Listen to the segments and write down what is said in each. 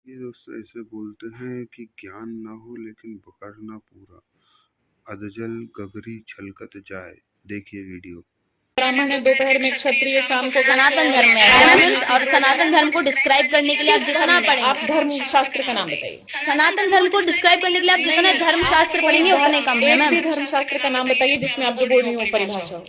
ये दोस्त ऐसे बोलते हैं कि ज्ञान ना हो लेकिन पकड़ना पूरा। अधजल गगरी छलकत जाए। देखिए वीडियो। ब्राह्मण है, दोपहर में क्षत्रिय, शाम को सनातन धर्म में है और सनातन धर्म को डिस्क्राइब करने के लिए आप जितना आप पढ़ेंगे, धर्म शास्त्र का नाम बताइए। सनातन धर्म को डिस्क्राइब करने के लिए आप जितना धर्म शास्त्र पढ़ेंगे उतने कम है एक मैम। भी धर्म शास्त्र का नाम बताइए जिसमें आप जो बोल रही हो परिभाषा हो।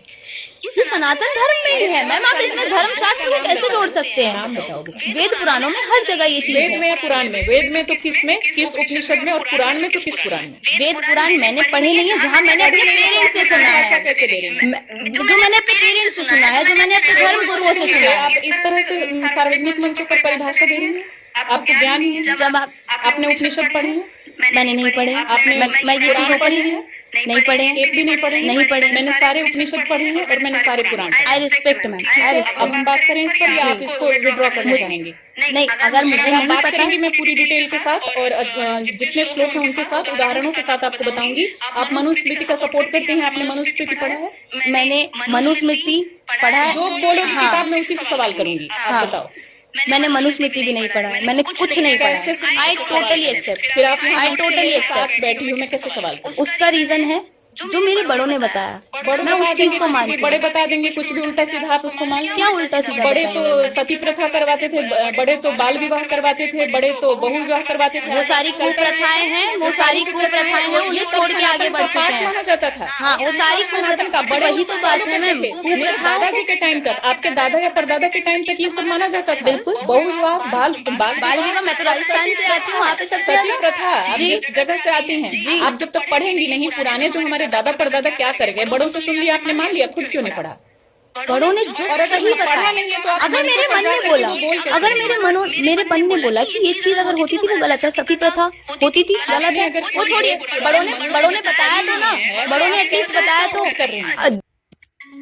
ये सनातन धर्म में ही है मैम, आप इसमें धर्म शास्त्र को कैसे जोड़ सकते हैं? नाम बताओगे। वेद पुराणों में हर जगह ये चीज वेद है। में या पुराण में? वेद में तो किस में, किस उपनिषद में, और पुराण में तो किस पुराण में? वेद पुराण मैंने पढ़े नहीं है, जहाँ मैंने अपने पेरेंट्स से सुना भाषा है, कैसे दे रही है? जो मैंने अपने पेरेंट्स से सुना है, जो मैंने अपने धर्म गुरुओं से सुना आप है। इस तरह से सार्वजनिक मंचों पर परिभाषा दे रही है? आपको ज्ञान नहीं है? जब आपने उपनिषद पढ़े हैं? मैंने नहीं पढ़े, मैं ये चीजें पढ़ी है नहीं पढ़े, एक भी नहीं पढ़े? नहीं पढ़े। मैंने सारे उपनिषद पढ़े हैं और मैंने सारे पुराण। आई रिस्पेक्ट मैम, आई अब हम बात करें इस पर या आप इसको विड्रॉ करना चाहेंगे? नहीं, अगर मुझे आप नहीं बात पता, करेंगी मैं पूरी डिटेल के साथ और जितने श्लोक हैं उनके साथ उदाहरणों के साथ आपको बताऊंगी। आप मनुस्मृति का सपोर्ट करते हैं? आपने मनुस्मृति पढ़ा है? मैंने मनुस्मृति पढ़ा है। जो बोलोगी हाँ। किताब में उसी से सवाल करूंगी। आप हाँ। बताओ। मैंने मनुस्मृति भी नहीं पढ़ा है, मैंने कुछ नहीं पढ़ा कैसे? है। आई टोटली एक्सेप्ट, फिर आप आई टोटली साथ एक्सेप्ट। बैठी हूँ मैं, कैसे सवाल करूं? उसका रीजन है जो मेरे बड़ों ने बताया, बड़े मैं बता उस चीज देंगे, को कुछ भी मानती बड़े हूँ। बता देंगे, कुछ भी उल्टा सीधा आप उसको मान लो। क्या उल्टा सीधा बड़े तो बताएंगे? सती प्रथा करवाते थे, बड़े तो बाल विवाह करवाते थे, बड़े तो बहु विवाह करवाते थे। वो सारी कुप्रथाएं हैं, वो सारी कुप्रथाएं हैं, उन्हें छोड़ के आगे बढ़ चुके हैं। माना जाता था। हाँ, वो सारी सनातन का बड़े वही तो बात है मैम। मेरे दादाजी के टाइम तक, आपके दादा या परदादा के टाइम तक ये सब माना जाता था। बिल्कुल। बहु विवाह, बाल बाल विवाह, मैं तो राजस्थान से आती हूँ, वहाँ पे सबसे सती ज्यादा प्रथा आप जी जिस जगह से आती हैं, आप जब तक पढ़ेंगी नहीं पुराने जो हमारे दादा परदादा क्या कर गए, बड़ों से सुन लिया आपने, मान लिया, खुद क्यों नहीं पढ़ा? बड़ों ने जो सही बताया। नहीं है तो आप अगर मेरे मन ने बोला, अगर मेरे मन ने बोला कि ये चीज अगर होती थी वो गलत है, सती प्रथा होती थी गलत है, वो छोड़िए। बड़ों ने बताया तो ना, बड़ों ने एटलीस्ट बताया तो। कर रही हैं।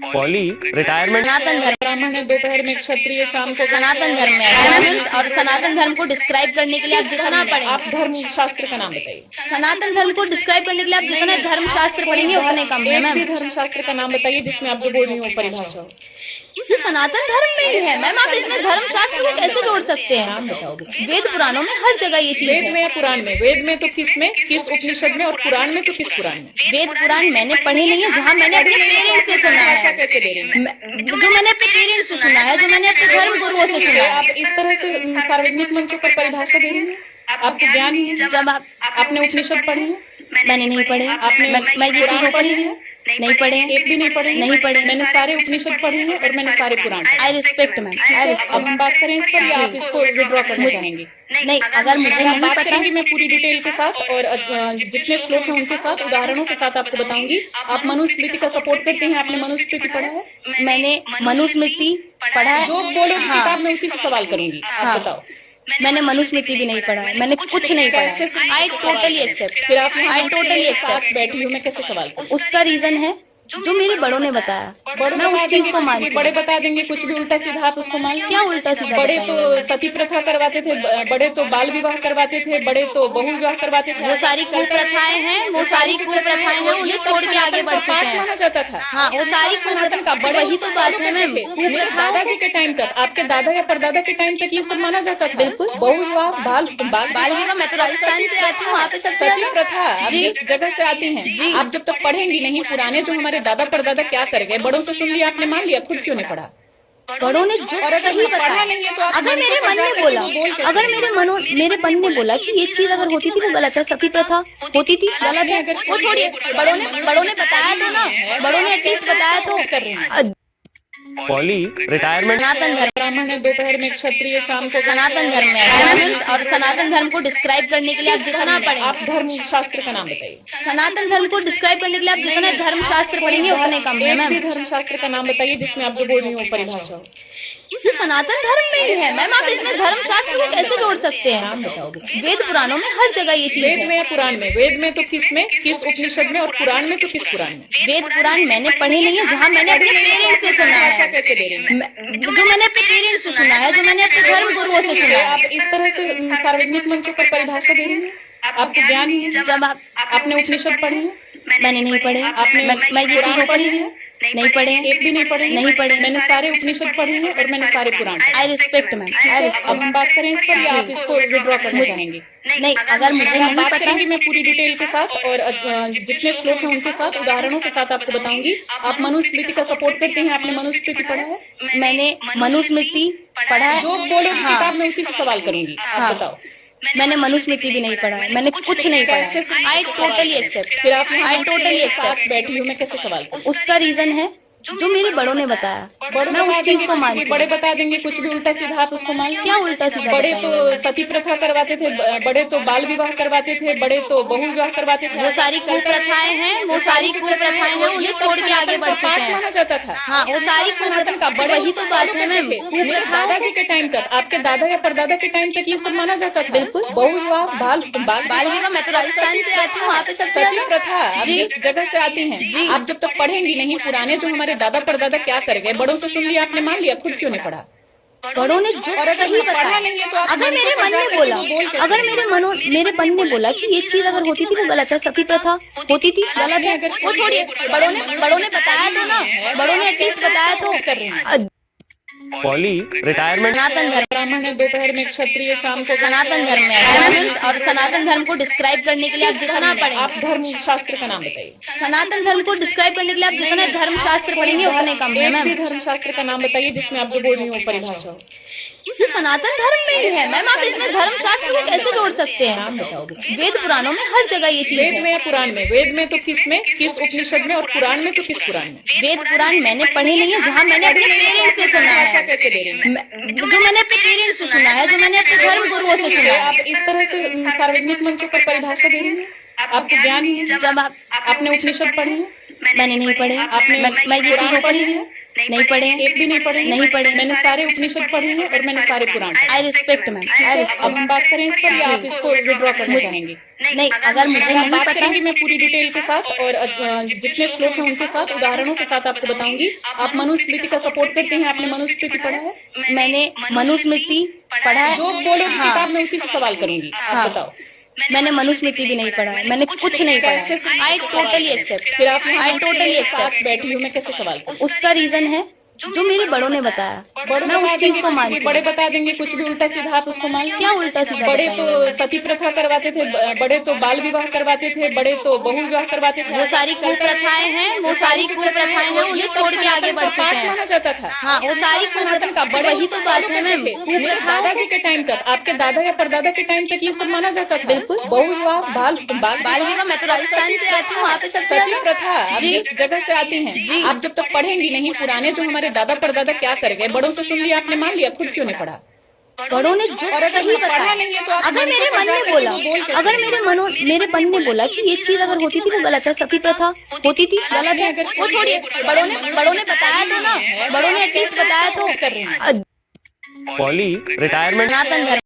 Poly retirement. सनातन धर्म, ब्राह्मण है, दोपहर में क्षत्रिय, शाम को सनातन धर्म में है और सनातन धर्म को डिस्क्राइब करने के लिए आप जितना आप पढ़ेंगे, धर्म शास्त्र का नाम बताइए। सनातन धर्म को डिस्क्राइब करने के लिए आप जितना धर्म शास्त्र पढ़ेंगे उतने कम है एक भी मैम। धर्म शास्त्र का नाम बताइए जिसमें आप जो बोल रही हो परिभाषा हो। ये सनातन धर्म में ही है मैम, आप इसमें धर्म शास्त्र को कैसे जोड़ सकते हैं? नाम बताओगे। वेद पुराणों में हर जगह ये चीज वेद है। में या पुराण में? वेद में तो किस में, किस उपनिषद में, और पुराण में तो किस पुराण में? वेद पुराण मैंने पढ़े नहीं है, जहाँ मैंने अपने पेरेंट्स से सुना भाषा है, कैसे दे रही है? जो मैंने अपने पेरेंट्स से सुना है, जो मैंने अपने धर्म गुरुओं से सुना आप है। इस तरह से सार्वजनिक मंचों पर परिभाषा दे रही है? आपको ज्ञान नहीं है? जब आपने उपनिषद पढ़े हैं? मैंने नहीं पढ़े, मैं ये चीजें पढ़ी है नहीं पढ़े, एक भी नहीं पढ़े? नहीं पढ़े। मैंने सारे उपनिषद पढ़े हैं और मैंने सारे पुराण। आई रिस्पेक्ट मैम, आई अब हम बात करें इस पर या आप इसको विड्रॉ करना चाहेंगे? नहीं, अगर मुझे आप नहीं बात पता, करेंगी मैं पूरी डिटेल के साथ और जितने श्लोक हैं उनके साथ उदाहरणों के साथ आपको बताऊंगी। आप मनुस्मृति का सपोर्ट करते हैं? आपने मनुस्मृति पढ़ा है? मैंने मनुस्मृति पढ़ा है। जो बोलोगी हाँ। किताब में उसी से सवाल करूंगी। आप हाँ। बताओ। मैंने मनुस्मृति भी नहीं पढ़ा है, मैंने कुछ नहीं पढ़ा कैसे? है। आई टोटली एक्सेप्ट, फिर आप आई टोटली साथ एक्सेप्ट। बैठी हूँ मैं, कैसे सवाल करूं? उसका रीजन है जो मेरे बड़ों ने बताया, मैं उस चीज को मानती बड़े हूँ। बता देंगे, कुछ भी उल्टा सीधा आप उसको मान लो। क्या उल्टा सीधा बड़े बताएंगे? तो सती प्रथा करवाते थे, बड़े तो बाल विवाह करवाते थे, बड़े तो बहु विवाह करवाते थे। वो सारी कुप्रथाएं हैं, वो सारी कुप्रथाएं हैं, उन्हें छोड़ के आगे बढ़ चुके हैं। माना जाता था। हाँ, वो सारी सनातन का बड़े वही तो बात है मैम। मेरे दादाजी के टाइम तक, आपके दादा या परदादा के टाइम तक ये सब माना जाता था। बिल्कुल। बहु विवाह, बाल बाल विवाह, मैं तो राजस्थान से आती हूँ, वहाँ पे सबसे सती ज्यादा प्रथा आप जी जिस जगह से आती हैं, आप जब तक पढ़ेंगी नहीं पुराने जो हमारे दादा परदादा क्या कर गए, बड़ों से सुन लिया आपने, मान लिया, खुद क्यों नहीं पढ़ा? बड़ों ने जो सही बताया। नहीं है तो आप अगर मेरे मन ने बोला, अगर मेरे मन ने बोला कि ये चीज अगर होती थी वो गलत है, सती प्रथा होती थी गलत है, वो छोड़िए। बड़ों ने बताया तो ना, बड़ों ने एटलीस्ट बताया तो। कर रही हैं। Poly retirement. सनातन धर्म, ब्राह्मण है, दोपहर में क्षत्रिय, शाम को सनातन धर्म में है और सनातन धर्म को डिस्क्राइब करने के लिए आप जितना आप पढ़ेंगे, धर्म शास्त्र का नाम बताइए। सनातन धर्म को डिस्क्राइब करने के लिए आप जितना धर्म शास्त्र पढ़ेंगे उतने कम है एक भी मैम। धर्म शास्त्र का नाम बताइए जिसमें आप जो बोल रही हो परिभाषा हो। ये सनातन धर्म में ही है मैम, आप इसमें धर्म शास्त्र को कैसे जोड़ सकते हैं? नाम बताओगे। वेद पुराणों में हर जगह ये चीज वेद है। में या पुराण में? वेद में तो किस में, किस उपनिषद में, और पुराण में तो किस पुराण में? वेद पुराण मैंने पढ़े नहीं है, जहाँ मैंने अपने पेरेंट्स से सुना भाषा है, कैसे दे रही है? जो मैंने अपने पेरेंट्स से सुना है, जो मैंने अपने धर्म गुरुओं से सुना आप है। इस तरह से सार्वजनिक मंचों पर परिभाषा दे रही है? आपको ज्ञान नहीं है? जब आपने उपनिषद पढ़े हैं? मैंने नहीं पढ़े। मैं ये चीजें पढ़ी है, नहीं पढ़े, एक भी नहीं पढ़े, नहीं पढ़े। मैंने सारे उपनिषद पढ़े हैं और मैंने सारे पुराण पढ़े। आई रिस्पेक्ट मैम, आई अब रिस्पेक्ट। हम बात करें इस पर या आप इसको विड्रॉ करना चाहेंगे? नहीं, अगर मुझे आप नहीं बात पता, करेंगी मैं पूरी डिटेल के साथ और जितने श्लोक हैं उनके साथ उदाहरणों के साथ आपको बताऊंगी। आप मनुस्मृति का सपोर्ट करते हैं? आपने मनुस्मृति पढ़ा है? मैंने मनुस्मृति पढ़ा है। जो बोलोगी हाँ। किताब में उसी से सवाल करूंगी। आप हाँ। बताओ। मैंने मनुस्मृति भी नहीं पढ़ा है, मैंने कुछ नहीं पढ़ा कैसे? है। I totally accept. फिर आप आई टोटली साथ एक्सेप्ट। बैठी हूँ मैं कैसे सवाल करूँ? उसका रीजन है जो मेरे बड़ों ने बताया, बड़े मैं उस बता चीज देंगे, को कुछ भी मानती बड़े हूँ। बता देंगे कुछ भी उल्टा सीधा आप उसको मान लो। क्या उल्टा सीधा बड़े तो बताएंगे? सती प्रथा करवाते थे, बड़े तो बाल विवाह करवाते थे, बड़े तो बहु विवाह करवाते थे। वो सारी कुप्रथाएं हैं, वो सारी कुप्रथाएं हैं, उन्हें छोड़ के आगे बढ़ चुके हैं। माना जाता था। हाँ, वो सारी सनातन का बड़े वही तो बात है मैम। मेरे दादाजी के टाइम तक, आपके दादा या परदादा के टाइम तक ये सब माना जाता था। बिल्कुल। बहु विवाह, बाल विवाह, मैं तो राजस्थान से आती हूँ, वहाँ पे सबसे सती ज्यादा। प्रथा आप जी। जिस जगह से आती हैं, आप जब तक पढ़ेंगी नहीं पुराने जो हमारे दादा परदादा क्या कर गए, बड़ों से सुन लिया आपने, मान लिया, खुद क्यों नहीं पढ़ा? बड़ों ने जो और अगर सही पढ़ा बताया, नहीं है तो आप अगर मेरे मन में बोला, अगर मेरे मन ने बोला कि ये चीज अगर होती थी वो गलत है, सती प्रथा होती थी, गलत है, वो छोड़िए। बड़ों ने बताया तो ना, बड़ों ने एटलीस्ट बताया तो। कर रही हैं। पॉली रिटायरमेंट सनातन धर्म, ब्राह्मण है, दोपहर में क्षत्रिय, शाम को सनातन धर्म में, और सनातन धर्म को डिस्क्राइब करने के लिए आप जितना आप पढ़ेंगे, धर्म शास्त्र का नाम बताइए। सनातन धर्म को डिस्क्राइब करने के लिए आप जितना धर्म शास्त्र पढ़ेंगे उतने कम है एक भी मैम। धर्म शास्त्र का नाम बताइए जिसमें आप जो बोल रही हो परिभाषा हो। ये सनातन धर्म में ही है मैम, आप इसमें धर्म शास्त्र को कैसे जोड़ सकते हैं? नाम बताओगे? वेद पुराणों में हर जगह ये चीज वेद है। में या पुराण में? वेद में तो किस में, किस उपनिषद में, और पुराण में तो किस पुराण में? वेद पुराण मैंने पढ़े नहीं है, जहाँ मैंने अपने पेरेंट्स से सुना भाषा है, कैसे दे रही हैं? जो मैंने अपने पेरेंट्स से सुना है, जो मैंने अपने धर्म गुरुओं से सुना आप है। इस तरह से सार्वजनिक मंचों पर परिभाषा दे रही हैं? आपको ज्ञान नहीं है? जब आप, आपने उपनिषद पढ़े हैं? मैंने नहीं पढ़े। आपने मैं ये चीजें पढ़ी है, नहीं पढ़े, एक भी नहीं पढ़े, नहीं पढ़े। मैंने सारे उपनिषद पढ़े हैं और मैंने सारे पुराण पढ़े। I respect ma'am, I respect. अब हम बात करें इस पर या आप इसको विड्रॉ करना चाहेंगे? नहीं, अगर मुझे आप नहीं बात पता, करेंगी मैं पूरी डिटेल के साथ और जितने श्लोक हैं उनके साथ उदाहरणों के साथ आपको बताऊंगी। आप मनुस्मृति का सपोर्ट करते हैं? आपने मनुस्मृति पढ़ा है? मैंने मनुस्मृति पढ़ा है। जो बोलोगी हाँ। किताब में उसी से सवाल करूंगी। आप हाँ। बताओ। मैंने मनुस्मृति भी नहीं पढ़ा है, मैंने कुछ नहीं पढ़ा कैसे? है। I totally accept. फिर आप आई टोटली साथ एक्सेप्ट। बैठी हूँ मैं कैसे सवाल करूँ? उसका रीजन है जो मेरे बड़ों ने बताया, बड़े मैं बता उस चीज देंगे, को कुछ भी मानती बड़े हूँ। बता देंगे कुछ भी उल्टा सीधा आप उसको मान लो। क्या उल्टा सीधा बड़े बताएंगे? तो सती प्रथा करवाते थे, बड़े तो बाल विवाह करवाते थे, बड़े तो बहु विवाह करवाते थे। वो सारी कुप्रथाएं हैं, वो सारी कुप्रथाएं हैं, उन्हें छोड़ के आगे बढ़ चुके हैं। माना जाता था। हाँ, वो सारी सनातन का बड़े वही तो बात है मैम। मेरे दादाजी के टाइम तक, आपके दादा या परदादा के टाइम तक ये सब माना जाता था। बिल्कुल। बहु विवाह, बाल बाल विवाह, मैं तो राजस्थान से आती हूँ, वहाँ पे सबसे सती ज्यादा। प्रथा आप जी। जिस जगह से आती हैं, आप जब तक पढ़ेंगी नहीं पुराने जो हमारे दादा परदादा क्या कर गए, बड़ों से सुन लिया आपने, मान लिया, खुद क्यों नहीं पढ़ा? बड़ों ने जो और अगर सही पढ़ा बताया, नहीं है तो आप अगर मेरे मन में बोला, अगर मेरे मन ने बोला कि ये चीज अगर होती थी वो गलत है, सती प्रथा होती थी, गलत है, वो छोड़िए। बड़ों ने बताया तो ना, बड़ों ने एटलीस्ट बताया तो। कर रही हैं। पॉली रिटायरमेंट सनातन धर्म